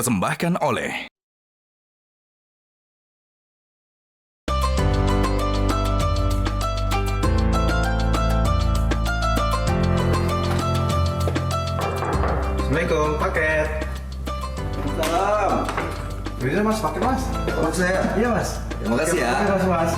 dipersembahkan oleh Assalamualaikum, paket. Salam. Bisa mas, paket mas. Untuk saya. Iya mas. Terima kasih ya. Terima kasih mas.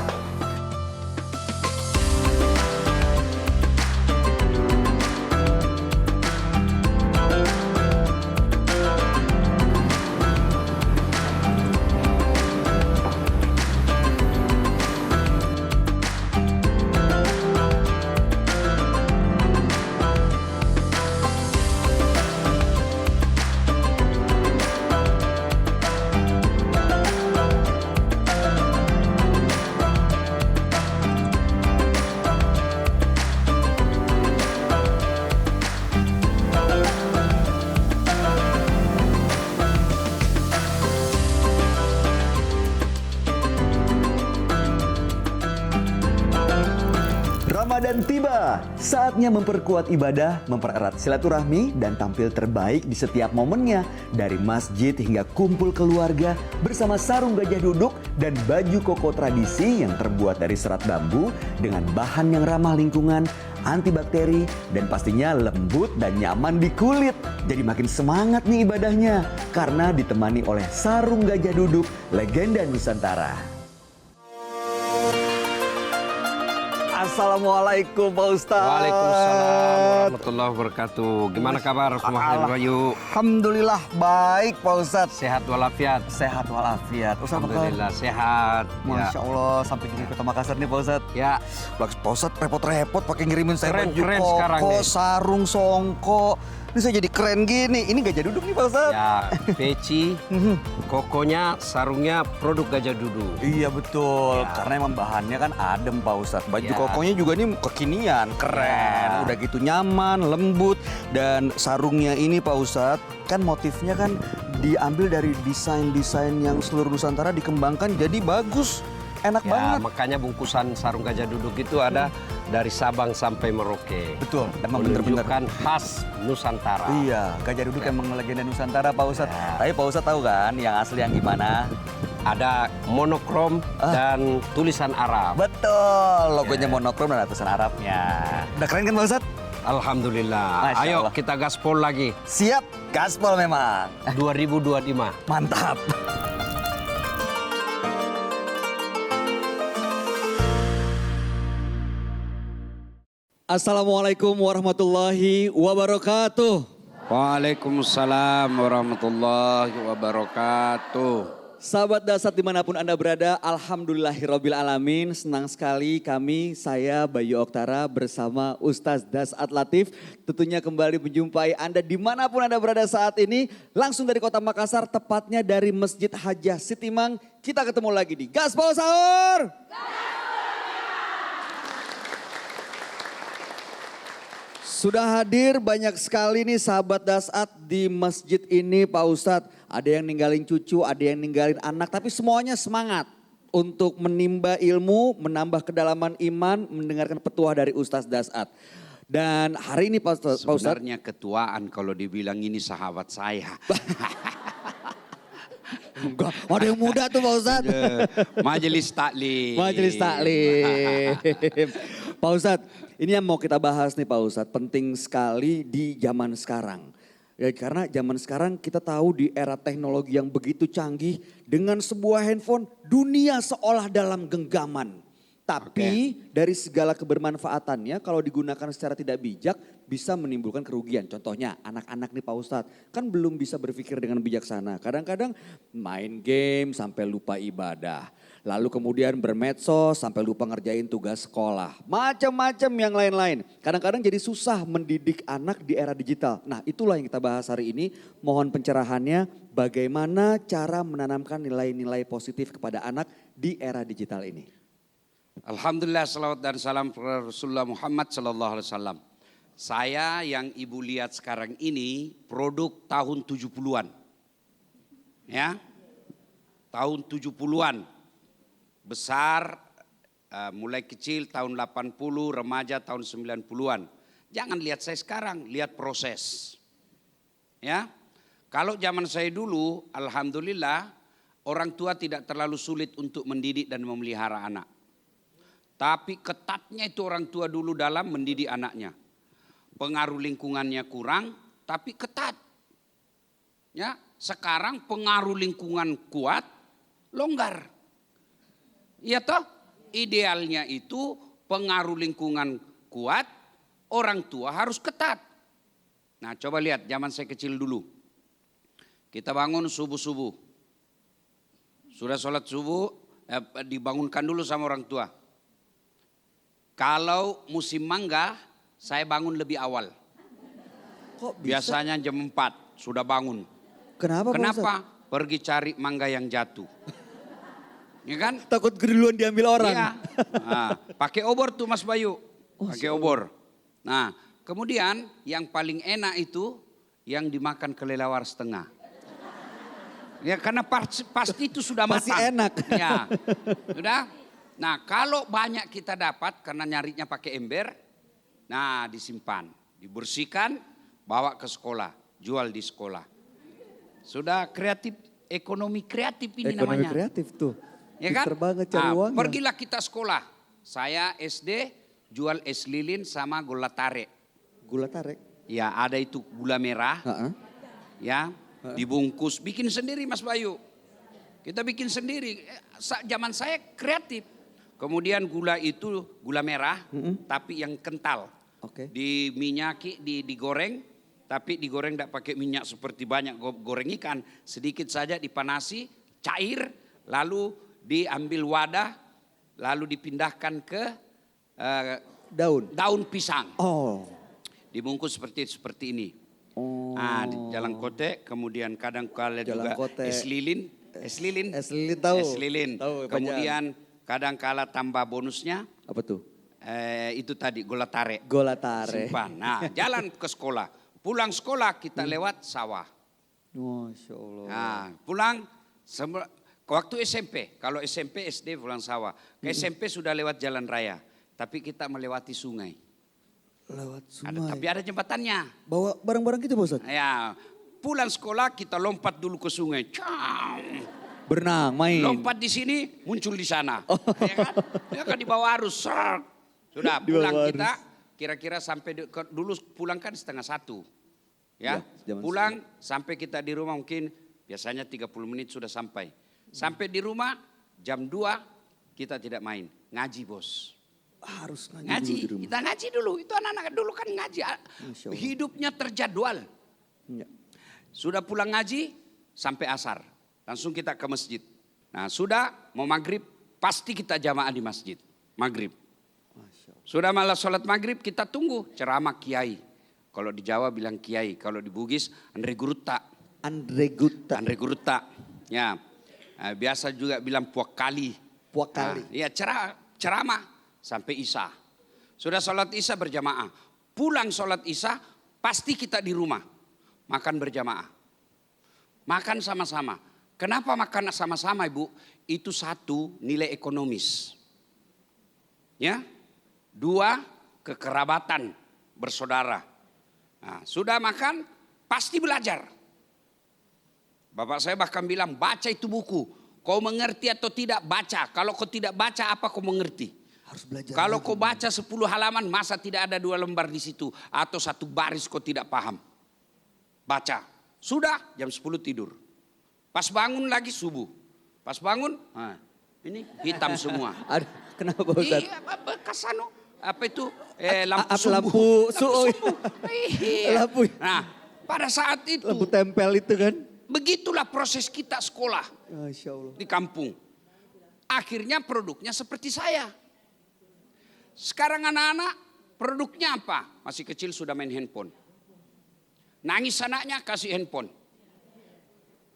Ramadan tiba, saatnya memperkuat ibadah, mempererat silaturahmi, dan tampil terbaik di setiap momennya. Dari masjid hingga kumpul keluarga bersama sarung gajah duduk dan baju koko tradisi yang terbuat dari serat bambu dengan bahan yang ramah lingkungan, antibakteri, dan pastinya lembut dan nyaman di kulit. Jadi makin semangat nih ibadahnya karena ditemani oleh sarung gajah duduk legenda Nusantara. Assalamualaikum Pak Ustadz. Waalaikumsalam warahmatullahi wabarakatuh. Gimana kabar semua Bayu? Alhamdulillah baik Pak Ustadz. Sehat walafiat. Sehat walafiat. Ustadz apa kabar? Alhamdulillah sehat. Masya Allah sampai di Kota Makassar nih Pak Ustadz. Ya. Pak Ustadz repot-repot pakai ngirimin saya Keren, baju keren koko, sekarang nih. sarung, songko. Ini saya jadi keren gini. Ini gajah duduk nih Pak Ustadz. Ya, peci, kokonya, sarungnya produk gajah duduk. Iya betul, Ya. karena emang bahannya kan adem Pak Ustadz. Baju Ya. kokonya juga nih kekinian, keren. Ya. Udah gitu nyaman, lembut. Dan sarungnya ini Pak Ustadz, kan motifnya kan diambil dari desain-desain yang seluruh Nusantara dikembangkan jadi bagus. Enak Ya, banget. makanya bungkusan sarung gajah duduk itu ada dari Sabang sampai Merauke. Betul, emang bener-bener. Menunjukkan khas Nusantara. Iya, gajah duduk emang legenda Nusantara Pak Ustadz. Ya. Tapi Pak Ustadz tahu kan yang asli yang gimana? Ada monokrom dan tulisan Arab. Betul, logonya monokrom dan ada tulisan Arabnya. Udah keren kan Pak Ustadz? Alhamdulillah. Masya Ayo Allah. kita gaspol lagi. Siap, gaspol memang. 2025. Mantap. Assalamualaikum warahmatullahi wabarakatuh. Waalaikumsalam warahmatullahi wabarakatuh. Sahabat Dasat dimanapun Anda berada, alhamdulillahirrabbilalamin. Senang sekali saya Bayu Oktara bersama Ustadz Dasat Latif. Tentunya kembali menjumpai Anda dimanapun Anda berada saat ini. Langsung dari Kota Makassar, tepatnya dari Masjid Hajah Sitimang. Kita ketemu lagi di Gaspol Sahur. Sudah hadir banyak sekali nih sahabat Dasat di masjid ini Pak Ustadz. Ada yang ninggalin cucu, ada yang ninggalin anak, tapi semuanya semangat untuk menimba ilmu, menambah kedalaman iman, mendengarkan petuah dari Ustadz Dasat. Dan hari ini Pak Ustadz. Sebenarnya ketuaan kalau dibilang ini sahabat saya. Enggak, ada yang muda tuh Pak Ustadz. Majelis taklim. Majelis taklim. Pak Ustadz, ini yang mau kita bahas nih Pak Ustadz, penting sekali di zaman sekarang. Ya, karena zaman sekarang kita tahu di era teknologi yang begitu canggih, dengan sebuah handphone dunia seolah dalam genggaman. Tapi dari segala kebermanfaatannya kalau digunakan secara tidak bijak bisa menimbulkan kerugian. Contohnya anak-anak nih Pak Ustadz kan belum bisa berpikir dengan bijaksana. Kadang-kadang main game sampai lupa ibadah. Lalu kemudian bermedsos sampai lupa ngerjain tugas sekolah. Macam-macam yang lain-lain. Kadang-kadang jadi susah mendidik anak di era digital. Nah itulah yang kita bahas hari ini. Mohon pencerahannya bagaimana cara menanamkan nilai-nilai positif kepada anak di era digital ini. Alhamdulillah, salawat dan salam kepada Rasulullah Muhammad sallallahu alaihi wasallam. Saya yang ibu lihat sekarang ini produk tahun 70-an. Ya. Tahun 70-an. Besar, mulai kecil tahun 80, remaja tahun 90-an. Jangan lihat saya sekarang, lihat proses. Ya. Kalau zaman saya dulu, alhamdulillah orang tua tidak terlalu sulit untuk mendidik dan memelihara anak. Tapi ketatnya itu orang tua dulu dalam mendidik anaknya. Pengaruh lingkungannya kurang, tapi ketat. Ya, sekarang pengaruh lingkungan kuat, longgar. Iya toh? Idealnya itu pengaruh lingkungan kuat, orang tua harus ketat. Nah, coba lihat zaman saya kecil dulu. Kita bangun subuh-subuh. Sudah sholat subuh, dibangunkan dulu sama orang tua. Kalau musim mangga, saya bangun lebih awal. Kok bisa? Biasanya jam 4 sudah bangun. Kenapa? Pak Kenapa? Ustadz? Pergi cari mangga yang jatuh. Ya kan? Takut duluan diambil orang. Iya. Nah, pakai obor tuh Mas Bayu. Pakai obor. Nah, kemudian yang paling enak itu yang dimakan kelelawar setengah. Ya karena pasti itu sudah matang. Pasti enak. Ya. Sudah. Nah, kalau banyak kita dapat karena nyarinya pakai ember, nah disimpan, dibersihkan, bawa ke sekolah, jual di sekolah. Sudah kreatif, ekonomi kreatif ini Ekonomi namanya. kreatif tuh. Ya kan? Pinter banget cari uangnya. Pergilah kita sekolah. Saya SD jual es lilin sama gula tarik. Gula tarik. Ya ada itu gula merah. Heeh. Ya dibungkus. Bikin sendiri Mas Bayu. Kita bikin sendiri. Zaman saya kreatif. Kemudian gula itu gula merah. Tapi yang kental. Oke. Diminyaki, digoreng. Tapi digoreng tidak pakai minyak seperti banyak goreng ikan. Sedikit saja dipanasi, cair. Lalu diambil wadah, lalu dipindahkan ke daun pisang. Oh. Dibungkus seperti ini. Oh. Nah, di Jalan Kote, kemudian kadang kala Jalan juga Kote. es lilin. Es lilin tahu. Es lilin. Tahu, Kemudian kadang kala tambah bonusnya, apa tuh? itu tadi gula tarik. Gula tarik. Simpan. Nah, jalan ke sekolah. Pulang sekolah kita lewat sawah. Masya Allah. Nah, pulang waktu SMP. Kalau SMP, SD pulang sawah. Ke SMP sudah lewat jalan raya. Tapi kita melewati sungai. Lewat sungai. Tapi ada jembatannya. Bawa barang-barang gitu Pak Ustadz? Ya, pulang sekolah kita lompat dulu ke sungai. Cang. Berenang, main. Lompat di sini, muncul di sana. Ya kan? Ya kan di bawah arus. Serk. Sudah Di bawah pulang arus. kita kira-kira sampai dulu pulang kan 1:30. Ya, zaman pulang sampai kita di rumah mungkin biasanya 30 menit sudah sampai. Sampai di rumah jam 2 kita tidak main, ngaji bos. Harus ngaji, Ngaji, dulu di rumah. kita ngaji dulu. Itu anak-anak dulu kan ngaji. Masya Allah. Hidupnya terjadwal. Ya. Sudah pulang ngaji sampai asar. Langsung kita ke masjid. Nah sudah mau maghrib pasti kita jamaah di masjid. Maghrib. Masya Allah. Sudah malah sholat maghrib kita tunggu ceramah kiai. Kalau di Jawa bilang kiai. Kalau di Bugis Andre Gurutta. Andre Gutta. Andre Gurutta. Ya. Nah, biasa juga bilang puak kali. Puak kali. Nah, ya ceramah sampai Isya. Sudah sholat Isya berjamaah. Pulang sholat Isya pasti kita di rumah. Makan berjamaah. Makan sama-sama. Kenapa makan sama-sama Ibu? Itu satu nilai ekonomis. Ya. Dua kekerabatan bersaudara. Nah, sudah makan pasti belajar. Bapak saya bahkan bilang baca itu buku. Kau mengerti atau tidak baca. Kalau kau tidak baca apa kau mengerti? Harus belajar. Kalau lagi. kau baca 10 halaman masa tidak ada 2 lembar di situ. Atau 1 baris kau tidak paham. Baca. Sudah jam 10 tidur. Pas bangun lagi subuh. Pas bangun nah, ini hitam semua. Aduh, kenapa Pak Ustadz? Iya bekas apa itu Lampu subuh. Iya. Lampu. Nah pada saat itu Lampu tempel itu kan? begitulah proses kita sekolah Masya Allah. di kampung. Akhirnya produknya seperti saya. Sekarang anak-anak produknya apa? Masih kecil sudah main handphone. Nangis anaknya kasih handphone.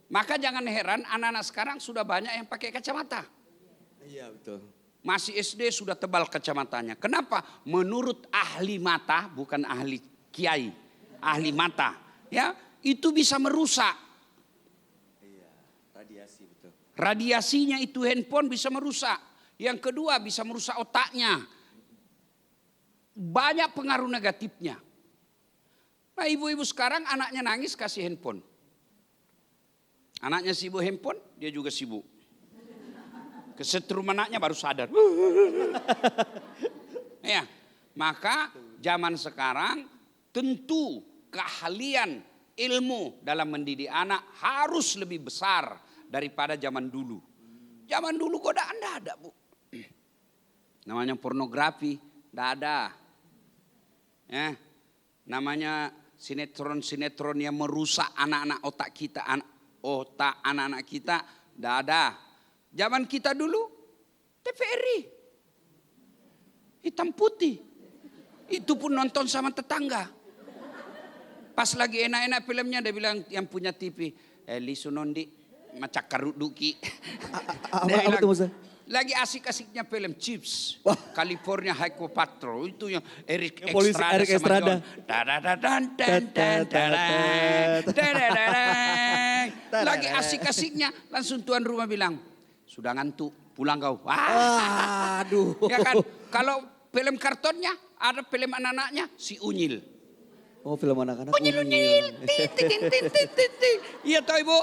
Maka jangan heran anak-anak sekarang sudah banyak yang pakai kacamata. Iya betul. Masih SD sudah tebal kacamatanya. Kenapa? Menurut ahli mata, bukan ahli kiai, ahli mata, ya itu bisa merusak. Iya, radiasi betul. Radiasinya itu handphone bisa merusak. Yang kedua bisa merusak otaknya. Banyak pengaruh negatifnya. Nah ibu-ibu sekarang anaknya nangis kasih handphone. Anaknya sibuk handphone, dia juga sibuk. Kesetrum anaknya baru sadar. Ya, maka zaman sekarang tentu keahlian ilmu dalam mendidik anak harus lebih besar daripada zaman dulu. Zaman dulu godaan enggak ada, Bu. Namanya pornografi, enggak ada. Ya, namanya sinetron-sinetron yang merusak anak-anak otak kita, otak anak-anak kita, enggak ada. Zaman kita dulu TVRI, hitam putih, itu pun nonton sama tetangga. Pas lagi enak-enak filmnya dia bilang yang punya TV, Lisu Nondi, macam karut duki. Apa tuh Mas? Lagi asik-asiknya film Chips, Wah. California Highway Patrol, itu yang Eric Yang polisi Estrada Eric sama Estrada. John. Lagi asik-asiknya, langsung tuan rumah bilang, sudah ngantuk, pulang kau. Wah. Aduh. Ya kan, kalau film kartonnya ada film anak-anaknya si Unyil. Oh, film anak-anak. Unyil-unyil, titik. Iya toh Ibu?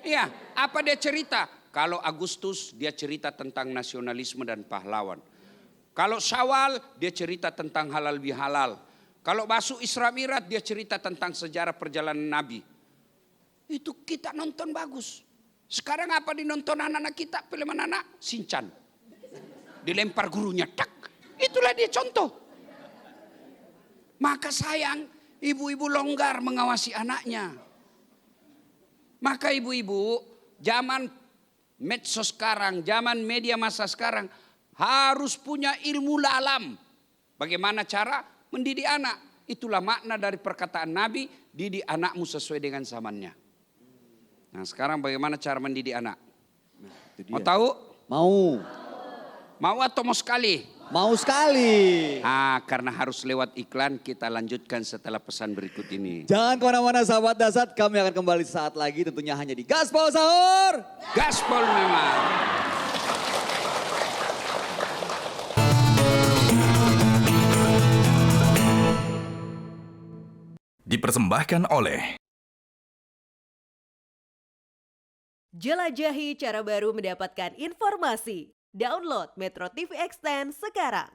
Iya, apa dia cerita? Kalau Agustus dia cerita tentang nasionalisme dan pahlawan. Kalau Syawal dia cerita tentang halal bihalal. Kalau Masuk Isra Mi'raj dia cerita tentang sejarah perjalanan Nabi. Itu kita nonton bagus. Sekarang apa dinonton anak-anak kita, film anak-anak? Shinchan. Dilempar gurunya, tak. Itulah dia contoh. Maka sayang, ibu-ibu longgar mengawasi anaknya. Maka ibu-ibu, zaman medsos sekarang, zaman media massa sekarang, harus punya ilmu lalam. Bagaimana cara mendidik anak? Itulah makna dari perkataan Nabi, didik anakmu sesuai dengan zamannya. Nah sekarang bagaimana cara mendidik anak? Mau tahu? Mau. Mau atau mau sekali? Mau sekali. Karena harus lewat iklan, kita lanjutkan setelah pesan berikut ini. Jangan kemana-mana sahabat Dasat, kami akan kembali saat lagi tentunya hanya di Gaspol Sahur. Gaspol memang. Dipersembahkan oleh Jelajahi cara baru mendapatkan informasi. Download Metro TV Extend sekarang.